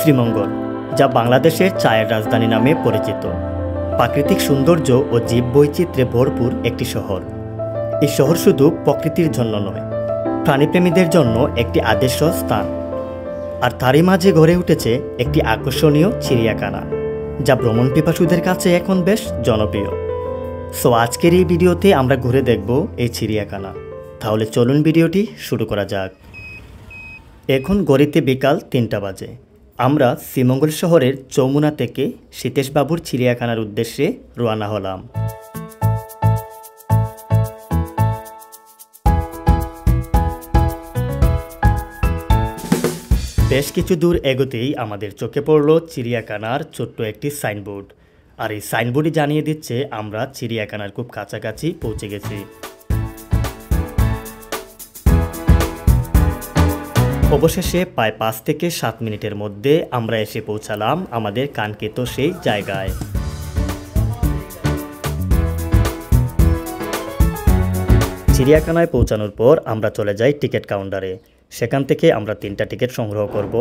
শ্রীমঙ্গল, যা বাংলাদেশের চায়ের রাজধানী নামে পরিচিত। প্রাকৃতিক সৌন্দর্য ও জীববৈচিত্র্যে ভরপুর একটি শহর। এই শহর শুধু প্রকৃতির জন্য নয়, প্রাণীপ্রেমীদের জন্য একটি আদর্শ স্থান। আর তারই মাঝে গড়ে উঠেছে একটি আকর্ষণীয় চিড়িয়াখানা, যা ভ্রমণ পিপাসুদের কাছে এখন বেশ জনপ্রিয়। সো আজকের এই ভিডিওতে আমরা ঘুরে দেখব এই চিড়িয়াখানা। তাহলে চলুন ভিডিওটি শুরু করা যাক। এখন ঘড়িতে বিকাল ৩টা বাজে। আমরা শ্রীমঙ্গল শহরের যমুনা থেকে সীতেশবাবুর চিড়িয়াখানার উদ্দেশ্যে রওনা হলাম। বেশ কিছু দূর এগোতেই আমাদের চোখে পড়ল চিড়িয়াখানার ছোট্ট একটি সাইনবোর্ড। আর এই সাইনবোর্ডই জানিয়ে দিচ্ছে আমরা চিড়িয়াখানার খুব কাছাকাছি পৌঁছে গেছি। অবশেষে প্রায় ৫ থেকে ৭ মিনিটের মধ্যে আমরা এসে পৌঁছালাম আমাদের কাঙ্ক্ষিত সেই জায়গায়। চিড়িয়াখানায় পৌঁছানোর পর আমরা চলে যাই টিকিট কাউন্টারে। সেখান থেকে আমরা 3টা টিকিট সংগ্রহ করব।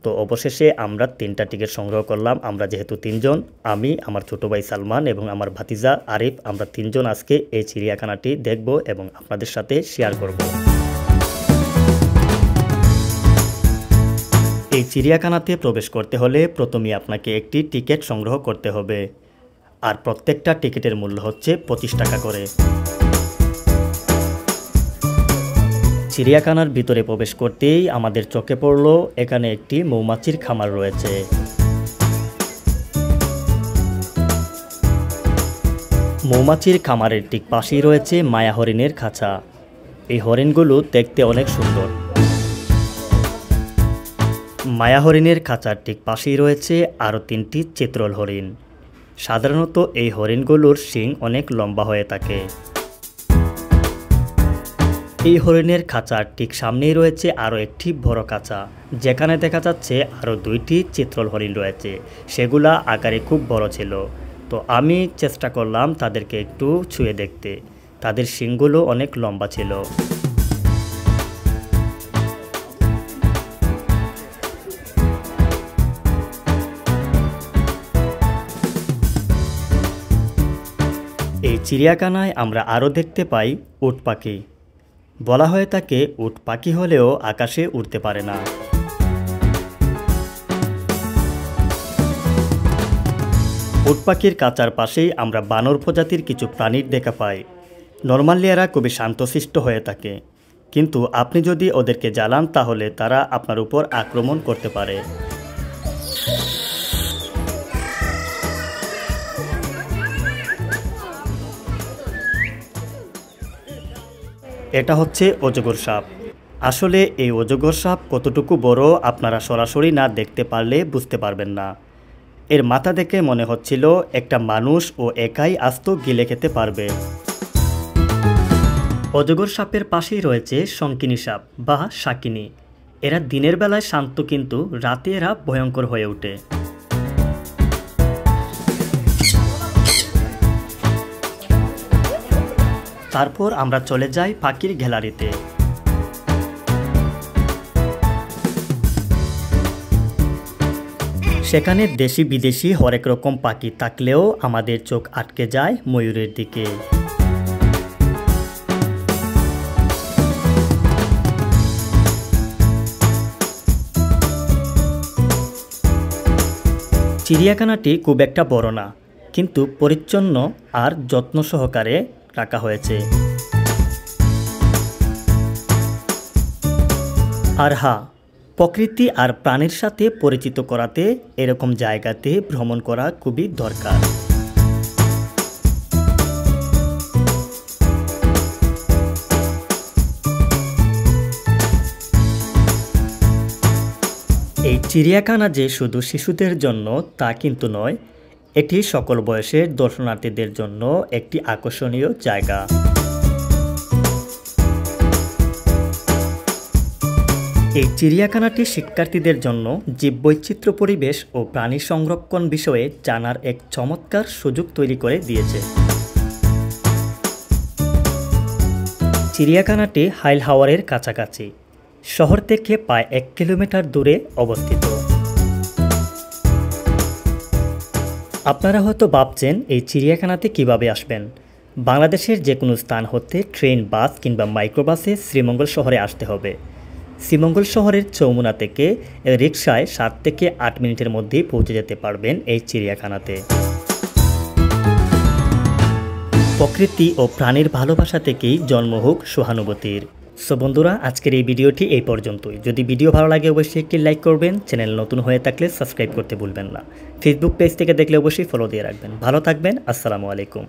তো অবশেষে আমরা 3টা টিকিট সংগ্রহ করলাম। আমরা যেহেতু 3 জন, আমি, আমার ছোটো ভাই সালমান এবং আমার ভাতিজা আরিফ, আমরা 3 জন আজকে এই চিড়িয়াখানাটি দেখব এবং আপনাদের সাথে শেয়ার করব। এই চিড়িয়াখানাতে প্রবেশ করতে হলে প্রথমে আপনাকে একটি টিকিট সংগ্রহ করতে হবে। আর প্রত্যেকটা টিকিটের মূল্য হচ্ছে 25 টাকা করে। চিড়িয়াখানার ভিতরে প্রবেশ করতেই আমাদের চোখে পড়ল এখানে একটি মৌমাছির খামার রয়েছে। মৌমাছির খামারের ঠিক পাশেই রয়েছে মায়া হরিণের খাঁচা। এই হরিণগুলো দেখতে অনেক সুন্দর। মায়া হরিণের খাঁচার ঠিক পাশেই রয়েছে আরও 3টি চিত্রল হরিণ। সাধারণত এই হরিণগুলোর শিং অনেক লম্বা হয়ে থাকে। এই হরিণের খাঁচার ঠিক সামনেই রয়েছে আরও একটি বড় খাঁচা, যেখানে দেখা যাচ্ছে আরও 2টি চিত্রল হরিণ রয়েছে। সেগুলা আকারে খুব বড় ছিল। তো আমি চেষ্টা করলাম তাদেরকে একটু ছুঁয়ে দেখতে। তাদের শিংগুলো অনেক লম্বা ছিল। এই চিড়িয়াখানায় আমরা আরও দেখতে পাই উট পাখি। বলা হয়ে থাকে উট পাখি হলেও আকাশে উড়তে পারে না। উট পাখির কাঁচার পাশেই আমরা বানর প্রজাতির কিছু প্রাণীর দেখা পাই। নর্মালি এরা খুবই শান্তশিষ্ট হয়ে থাকে, কিন্তু আপনি যদি ওদেরকে জ্বালান তাহলে তারা আপনার উপর আক্রমণ করতে পারে। এটা হচ্ছে অজগর সাপ। আসলে এই অজগর সাপ কতটুকু বড় আপনারা সরাসরি না দেখতে পারলে বুঝতে পারবেন না। এর মাথা দেখে মনে হচ্ছিল একটা মানুষ ও একাই আস্ত গিলে খেতে পারবে। অজগর সাপের পাশেই রয়েছে শঙ্কিনী সাপ বা শাকিনী। এরা দিনের বেলায় শান্ত, কিন্তু রাতে এরা ভয়ঙ্কর হয়ে ওঠে। তারপর আমরা চলে যাই পাখির গ্যালারিতে। সেখানে দেশি বিদেশি হরেক রকম পাখি থাকলেও আমাদের চোখ আটকে যায় ময়ূরের দিকে। চিড়িয়াখানাটি খুব একটা বড় না, কিন্তু পরিচ্ছন্ন আর যত্ন সহকারে রাখা হয়েছে। আর হ্যাঁ, প্রকৃতি আর প্রাণীর সাথে পরিচিত করাতে এরকম জায়গাতে ভ্রমণ করা খুবই দরকার। এই চিড়িয়াখানা যে শুধু শিশুদের জন্য তা কিন্তু নয়, এটি সকল বয়সের দর্শনার্থীদের জন্য একটি আকর্ষণীয় জায়গা। এই চিড়িয়াখানাটি শিক্ষার্থীদের জন্য জীববৈচিত্র্য, পরিবেশ ও প্রাণী সংরক্ষণ বিষয়ে জানার এক চমৎকার সুযোগ তৈরি করে দিয়েছে। চিড়িয়াখানাটি হাইলহাওয়ারের কাছাকাছি, শহর থেকে প্রায় 1 কিলোমিটার দূরে অবস্থিত। আপনারা হয়তো ভাবছেন এই চিড়িয়াখানাতে কিভাবে আসবেন। বাংলাদেশের যে কোনো স্থান হতে ট্রেন, বাস কিংবা মাইক্রোবাসে শ্রীমঙ্গল শহরে আসতে হবে। শ্রীমঙ্গল শহরের চৌমুনা থেকে রিকশায় 7 থেকে 8 মিনিটের মধ্যেই পৌঁছে যেতে পারবেন এই চিড়িয়াখানাতে। প্রকৃতি ও প্রাণীর ভালোবাসা থেকেই জন্ম হোক সহানুভূতির। সো বন্ধুরা, আজকের এই ভিডিওটি এই পর্যন্তই। যদি ভিডিও ভালো লাগে অবশ্যই একটি লাইক করবেন, চ্যানেল নতুন হয়ে থাকলে সাবস্ক্রাইব করতে ভুলবেন না। ফেসবুক পেজ থেকে দেখলে অবশ্যই ফলো দিয়ে রাখবেন। ভালো থাকবেন, আসসালামু আলাইকুম।